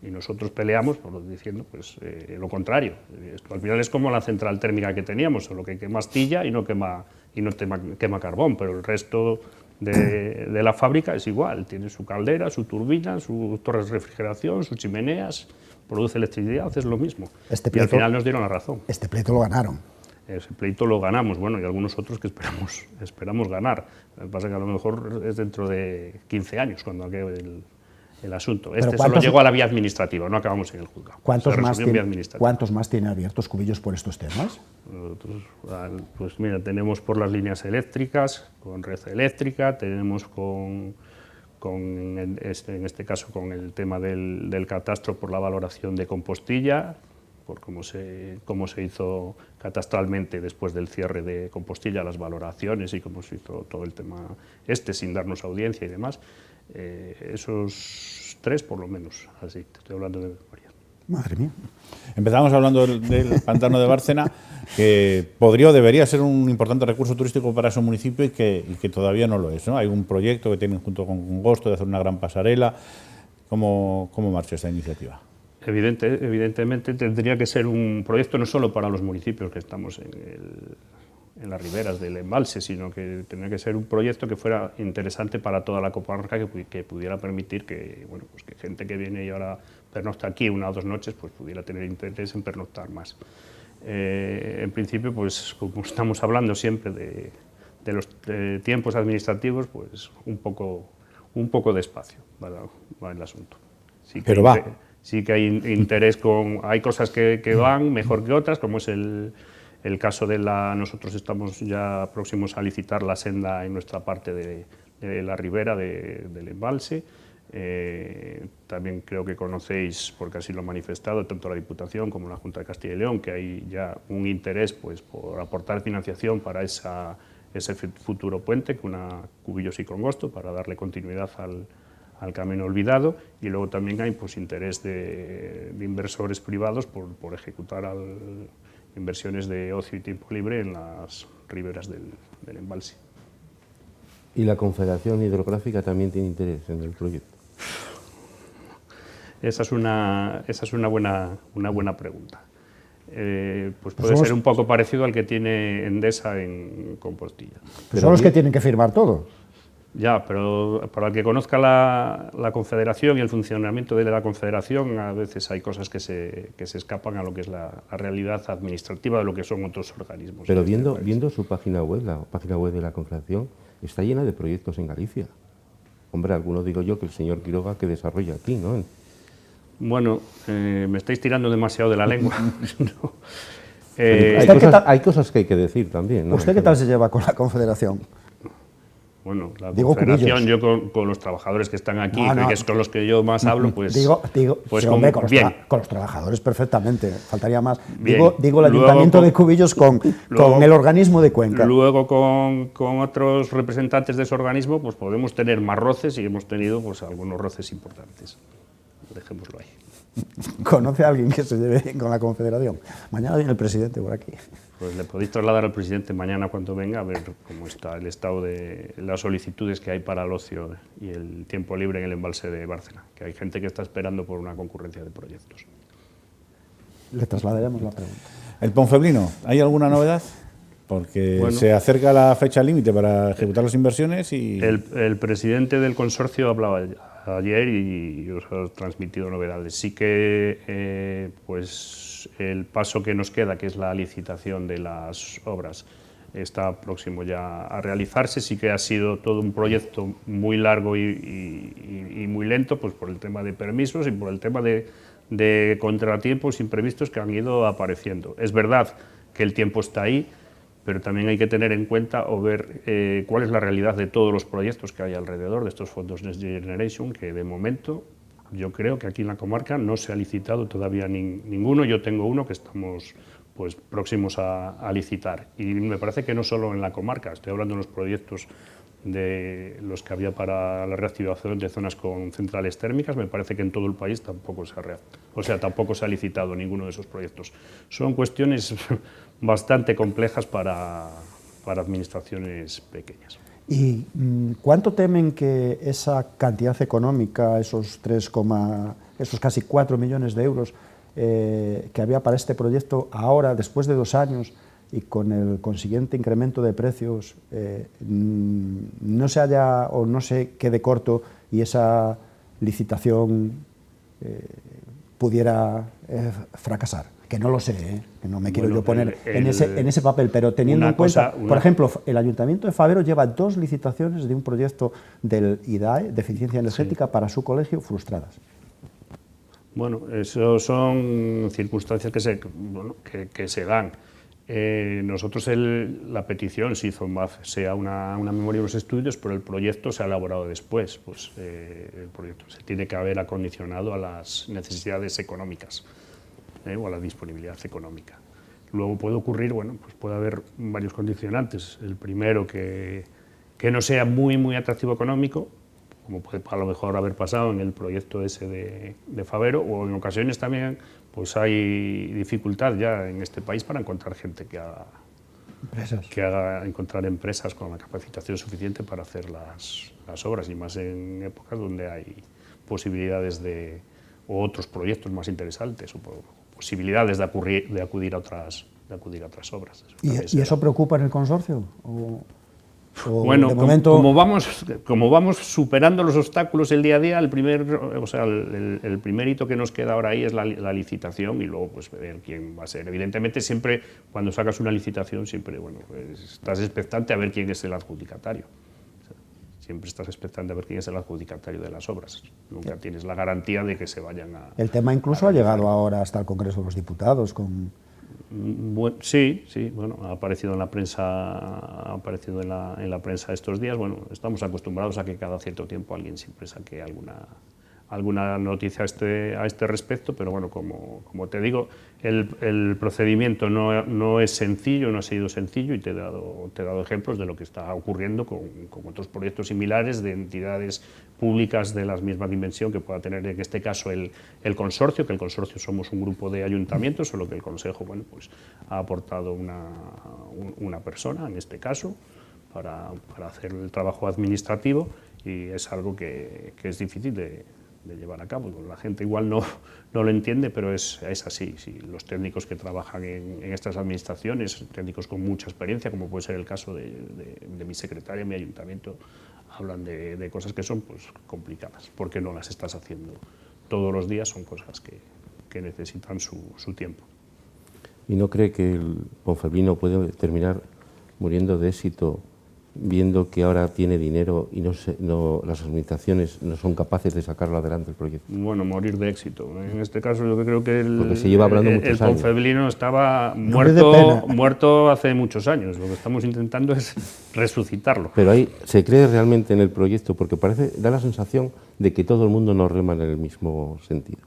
C: y nosotros peleamos por diciendo pues lo contrario. Esto al final es como la central térmica que teníamos, solo que quema astilla y no quema carbón, pero el resto de la fábrica es igual, tiene su caldera, su turbina, sus torres de refrigeración, sus chimeneas, produce electricidad, es lo mismo. Y al final nos dieron la razón.
A: Este pleito lo ganaron.
C: Ese pleito lo ganamos, bueno, y algunos otros que esperamos ganar. Lo que pasa es que a lo mejor es dentro de 15 años cuando acabe el asunto. Solo llegó a la vía administrativa, no acabamos en el juzgado.
A: ¿Cuántos más tiene abiertos Cubillos por estos temas?
C: Nosotros, pues mira, tenemos por las líneas eléctricas, con red eléctrica, tenemos en este caso con el tema del catastro por la valoración de Compostilla, por cómo se hizo catastralmente después del cierre de Compostilla, las valoraciones y cómo se hizo todo el tema sin darnos audiencia y demás. Esos 3 por lo menos, así, te estoy hablando de memoria.
A: Madre mía.
D: Empezamos hablando del pantano de Bárcena, que podría o debería ser un importante recurso turístico para su municipio y que todavía no lo es, ¿no? Hay un proyecto que tienen junto con Congosto de hacer una gran pasarela. ¿Cómo marcha esta iniciativa?
C: Evidentemente tendría que ser un proyecto no solo para los municipios que estamos en las riberas del embalse, sino que tendría que ser un proyecto que fuera interesante para toda la comarca, que pudiera permitir que, bueno, pues que gente que viene y ahora pernocta aquí 1 o 2 noches, pues pudiera tener interés en pernoctar más. En principio, pues como estamos hablando siempre de los tiempos administrativos, pues un poco despacio va el asunto. Sí que hay interés hay cosas que van mejor que otras, como es el caso nosotros estamos ya próximos a licitar la senda en nuestra parte de la ribera del embalse. También creo que conocéis, porque así lo ha manifestado tanto la Diputación como la Junta de Castilla y León, que hay ya un interés pues, por aportar financiación para ese futuro puente, que una Cubillos y Congosto, para darle continuidad al camino olvidado, y luego también hay pues, interés de inversores privados por ejecutar inversiones de ocio y tiempo libre en las riberas del embalse.
B: ¿Y la Confederación Hidrográfica también tiene interés en el proyecto?
C: Esa es una buena pregunta. Pues puede ser un poco parecido al que tiene Endesa en Compostilla.
A: Pero son los que tienen que firmar todo.
C: Ya, pero para el que conozca la Confederación y el funcionamiento de la Confederación, a veces hay cosas que se escapan a lo que es la realidad administrativa de lo que son otros organismos.
B: Pero viendo su página web, la página web de la Confederación, está llena de proyectos en Galicia. Hombre, algunos digo yo que el señor Quiroga que desarrolla aquí, ¿no?
C: Bueno, me estáis tirando demasiado de la lengua. No.
B: Hay cosas que hay que decir también, ¿no?
A: ¿Usted qué tal se lleva con la Confederación?
C: Bueno, la Confederación, yo con los trabajadores que están aquí, que es con los que yo más hablo, pues...
A: pues sí, hombre, con los trabajadores perfectamente, faltaría más.
C: Bien.
A: Digo el Ayuntamiento de Cubillos con el organismo de Cuenca.
C: Luego con otros representantes de ese organismo, pues podemos tener más roces y hemos tenido pues algunos roces importantes. Dejémoslo ahí.
A: ¿Conoce a alguien que se lleve bien con la Confederación? Mañana viene el presidente por aquí.
C: Pues le podéis trasladar al presidente mañana cuando venga a ver cómo está el estado de las solicitudes que hay para el ocio y el tiempo libre en el embalse de Bárcena, que hay gente que está esperando por una concurrencia de proyectos.
A: Le trasladaremos la pregunta.
D: El Ponfeblino, ¿hay alguna novedad? Porque se acerca la fecha límite para ejecutar las inversiones y...
C: El presidente del consorcio hablaba ayer y os he transmitido novedades. Sí que pues el paso que nos queda, que es la licitación de las obras, está próximo ya a realizarse. Sí que ha sido todo un proyecto muy largo y muy lento, pues por el tema de permisos y por el tema de contratiempos imprevistos que han ido apareciendo. Es verdad que el tiempo está ahí, pero también hay que tener en cuenta o ver cuál es la realidad de todos los proyectos que hay alrededor de estos fondos Next Generation, que de momento yo creo que aquí en la comarca no se ha licitado todavía ninguno. Yo tengo uno que estamos pues próximos a licitar, y me parece que no solo en la comarca, estoy hablando de los proyectos de los que había para la reactivación de zonas con centrales térmicas. Me parece que en todo el país tampoco se ha licitado ninguno de esos proyectos. Son cuestiones bastante complejas para administraciones pequeñas.
A: ¿Y cuánto temen que esa cantidad económica, esos casi 4 millones de euros que había para este proyecto, ahora, después de 2 años, y con el consiguiente incremento de precios, no se haya o no se quede corto y esa licitación pudiera fracasar? Que no lo sé, que no me quiero yo poner en ese papel, pero teniendo en cuenta, por ejemplo, el Ayuntamiento de Fabero lleva 2 licitaciones de un proyecto del IDAE, de eficiencia energética, para su colegio, frustradas.
C: Bueno, eso son circunstancias que se dan. Nosotros la petición se hizo en base a una memoria de los estudios, pero el proyecto se ha elaborado después. Pues el proyecto se tiene que haber acondicionado a las necesidades económicas o a la disponibilidad económica. Luego puede ocurrir, pues puede haber varios condicionantes. El primero, que no sea muy atractivo económico, como puede a lo mejor haber pasado en el proyecto ese de Fabero, o en ocasiones también pues hay dificultad ya en este país para encontrar gente que haga encontrar empresas con la capacitación suficiente para hacer las obras, y más en épocas donde hay posibilidades o otros proyectos más interesantes, o posibilidades de acudir a otras obras.
A: ¿Y eso preocupa en el consorcio?
C: Bueno, como vamos superando los obstáculos el día a día, el primer hito que nos queda ahora ahí es la licitación, y luego pues ver quién va a ser. Evidentemente, siempre cuando sacas una licitación, siempre pues, estás expectante a ver quién es el adjudicatario. Siempre estás expectante a ver quién es el adjudicatario de las obras. Nunca tienes la garantía de que se vayan a...
A: El tema incluso ha llegado ahora hasta el Congreso de los Diputados con...
C: Bueno, sí, bueno, ha aparecido en la prensa, en la prensa estos días. Bueno, estamos acostumbrados a que cada cierto tiempo alguien siempre saque alguna noticia a este respecto, pero bueno, como te digo, el procedimiento no es sencillo, no ha sido sencillo, y te he dado ejemplos de lo que está ocurriendo con otros proyectos similares de entidades públicas de la misma dimensión que pueda tener en este caso el consorcio, que el consorcio somos un grupo de ayuntamientos, solo que el Consejo pues ha aportado una persona, en este caso, para hacer el trabajo administrativo, y es algo que es difícil de llevar a cabo. La gente igual no lo entiende, pero es así. Sí, los técnicos que trabajan en estas administraciones, técnicos con mucha experiencia, como puede ser el caso de mi secretaria en mi ayuntamiento, hablan de cosas que son pues complicadas, porque no las estás haciendo todos los días, son cosas que necesitan su tiempo.
B: ¿Y no cree que el Ponferrino puede terminar muriendo de éxito, viendo que ahora tiene dinero y las administraciones no son capaces de sacarlo adelante el proyecto?
C: Bueno, morir de éxito. En este caso yo creo que
B: porque se lleva hablando muchos años.
C: Ponferrino estaba muerto hace muchos años. Lo que estamos intentando es resucitarlo.
B: Pero ahí se cree realmente en el proyecto, porque da la sensación de que todo el mundo nos rema en el mismo sentido.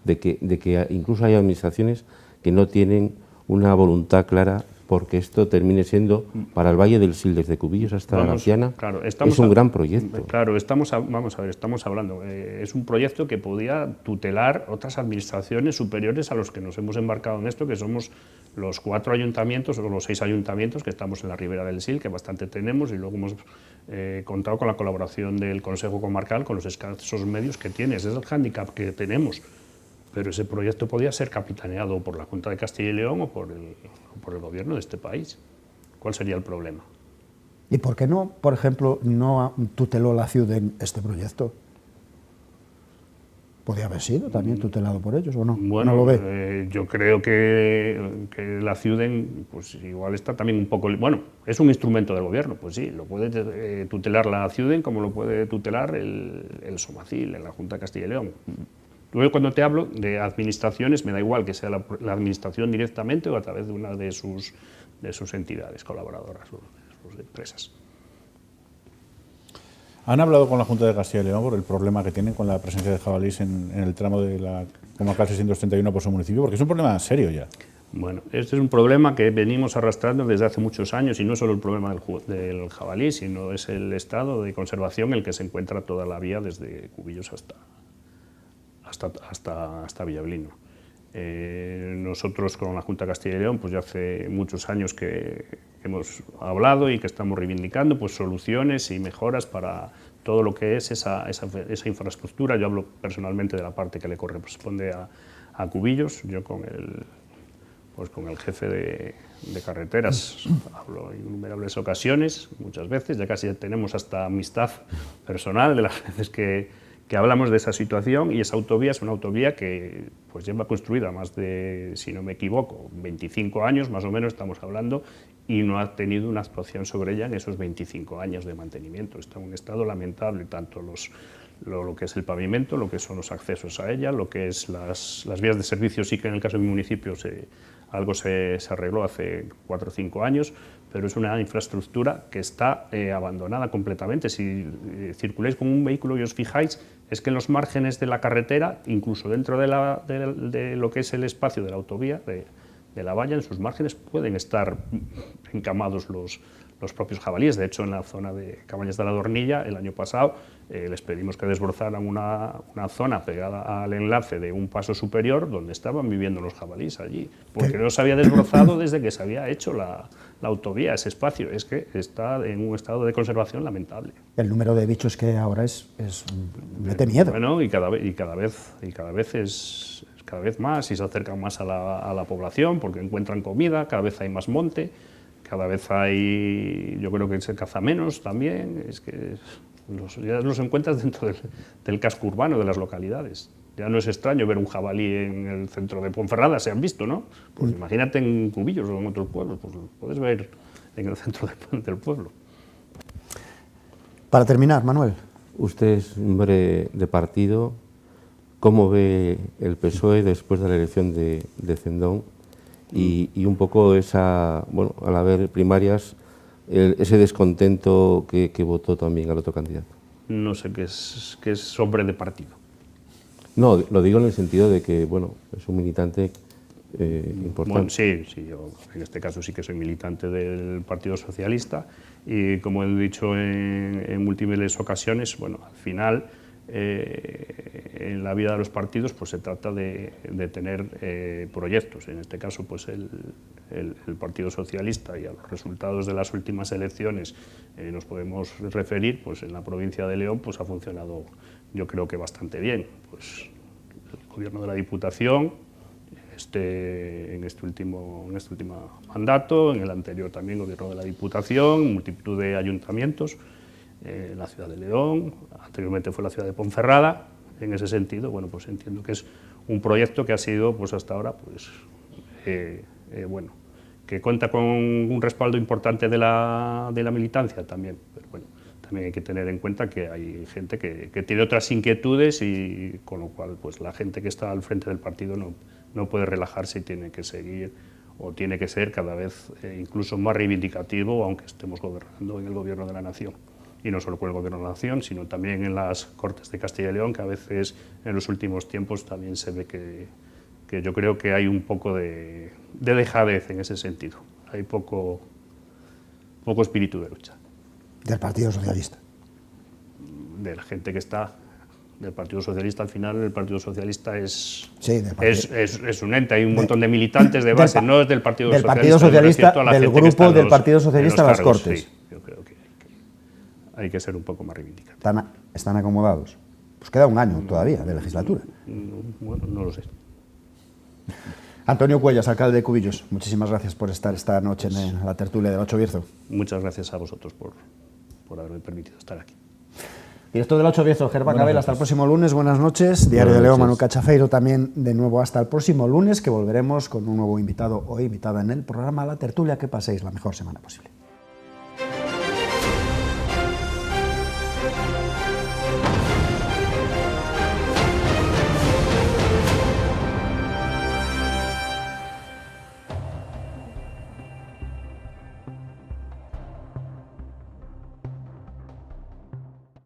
B: De que incluso hay administraciones que no tienen una voluntad clara porque esto termine siendo, para el Valle del Sil, desde Cubillos hasta la Lanciana,
C: claro,
B: es un gran proyecto.
C: Claro, estamos hablando, es un proyecto que podía tutelar otras administraciones superiores a los que nos hemos embarcado en esto, que somos los 4 ayuntamientos o los 6 ayuntamientos que estamos en la Ribera del Sil, que bastante tenemos, y luego hemos contado con la colaboración del Consejo Comarcal, con los escasos medios que tiene. Ese es el hándicap que tenemos. Pero ese proyecto podía ser capitaneado por la Junta de Castilla y León o por el gobierno de este país. ¿Cuál sería el problema?
A: ¿Y por qué no, por ejemplo, no tuteló la ciudad en este proyecto? podía haber sido también tutelado por ellos, ¿o no?
C: Bueno,
A: ¿No lo ve?
C: yo creo que la CIUDEN pues igual está también un poco... Bueno, es un instrumento del gobierno, pues sí, lo puede tutelar la CIUDEN como lo puede tutelar el SOMACIL, en la Junta de Castilla y León. Luego, cuando te hablo de administraciones, me da igual que sea la administración directamente o a través de una de sus entidades colaboradoras o de sus empresas.
D: ¿Han hablado con la Junta de Castilla y León por el problema que tienen con la presencia de jabalíes en el tramo de la comarcal 631 por su municipio? Porque es un problema serio ya.
C: Bueno, este es un problema que venimos arrastrando desde hace muchos años y no solo el problema del jabalí, sino es el estado de conservación en el que se encuentra toda la vía desde Cubillos hasta Villablino. Nosotros con la Junta de Castilla y León pues ya hace muchos años que hemos hablado y que estamos reivindicando pues soluciones y mejoras para todo lo que es esa infraestructura. Yo hablo personalmente de la parte que le corresponde a Cubillos. Yo con el jefe de carreteras hablo en innumerables ocasiones, muchas veces, ya casi tenemos hasta amistad personal de las veces que hablamos de esa situación, y esa autovía es una autovía que pues lleva construida más de, si no me equivoco, 25 años más o menos estamos hablando, y no ha tenido una actuación sobre ella en esos 25 años de mantenimiento. Está en un estado lamentable, tanto lo que es el pavimento, lo que son los accesos a ella, lo que es las vías de servicio. Sí que en el caso de mi municipio algo se arregló hace 4 o 5 años, pero es una infraestructura que está abandonada completamente. Si circuláis con un vehículo y os fijáis, es que en los márgenes de la carretera, incluso dentro de lo que es el espacio de la autovía, de la valla, en sus márgenes pueden estar encamados los propios jabalíes. De hecho, en la zona de Cabañas de la Dornilla, el año pasado, les pedimos que desbrozaran una zona pegada al enlace de un paso superior donde estaban viviendo los jabalíes allí, porque no se había desbrozado desde que se había hecho la autovía, ese espacio. Es que está en un estado de conservación lamentable.
A: El número de bichos que ahora es mete miedo.
C: Bueno, y cada vez más, y se acercan más a la población porque encuentran comida, cada vez hay más monte, cada vez yo creo que se caza menos también. Es que ya los encuentras dentro del casco urbano de las localidades. Ya no es extraño ver un jabalí en el centro de Ponferrada, se han visto, ¿no? Pues imagínate en Cubillos o en otros pueblos, pues lo puedes ver en el centro del pueblo.
A: Para terminar, Manuel.
B: Usted es hombre de partido. ¿Cómo ve el PSOE después de la elección de Cendón? Y un poco al haber primarias, ese descontento que votó también al otro candidato.
C: No sé qué es hombre de partido.
B: No, lo digo en el sentido de que, es un militante importante.
C: Bueno, sí, yo en este caso sí que soy militante del Partido Socialista, y como he dicho en múltiples ocasiones, al final en la vida de los partidos pues se trata de tener proyectos. En este caso pues el Partido Socialista, y a los resultados de las últimas elecciones nos podemos referir, pues en la provincia de León pues ha funcionado, yo creo que bastante bien. Pues el gobierno de la Diputación en este último mandato, en el anterior también gobierno de la Diputación, multitud de ayuntamientos, la ciudad de León, anteriormente fue la ciudad de Ponferrada. En ese sentido, pues entiendo que es un proyecto que ha sido pues hasta ahora que cuenta con un respaldo importante de la militancia también, pero también hay que tener en cuenta que hay gente que tiene otras inquietudes, y con lo cual pues la gente que está al frente del partido no puede relajarse y tiene que seguir, o tiene que ser cada vez incluso más reivindicativo, aunque estemos gobernando en el gobierno de la nación. Y no solo con el gobierno de la nación, sino también en las Cortes de Castilla y León, que a veces en los últimos tiempos también se ve que yo creo que hay un poco de dejadez en ese sentido. Hay poco espíritu de lucha.
A: Del Partido Socialista.
C: De la gente que está del Partido Socialista. Al final el Partido Socialista es un ente, hay un montón de militantes de base, no es del Partido Socialista,
A: del grupo del Partido Socialista a las Cortes.
C: Sí, yo creo que hay que ser un poco más reivindicativo.
A: ¿Están acomodados? Pues queda un año todavía de legislatura.
C: Bueno, no lo sé.
A: Antonio Cuellas, alcalde de Cubillos, muchísimas gracias por estar esta noche en la tertulia del Ocho Bierzo.
C: Muchas gracias a vosotros por haberme permitido estar aquí.
A: Director del 810, Gerba
D: Buenas
A: Cabel,
D: noches.
A: hasta el próximo lunes, buenas noches. Diario de León, Manu Cachafeiro también de nuevo hasta el próximo lunes, que volveremos con un nuevo invitado o invitada en el programa La Tertulia. Que paséis la mejor semana posible.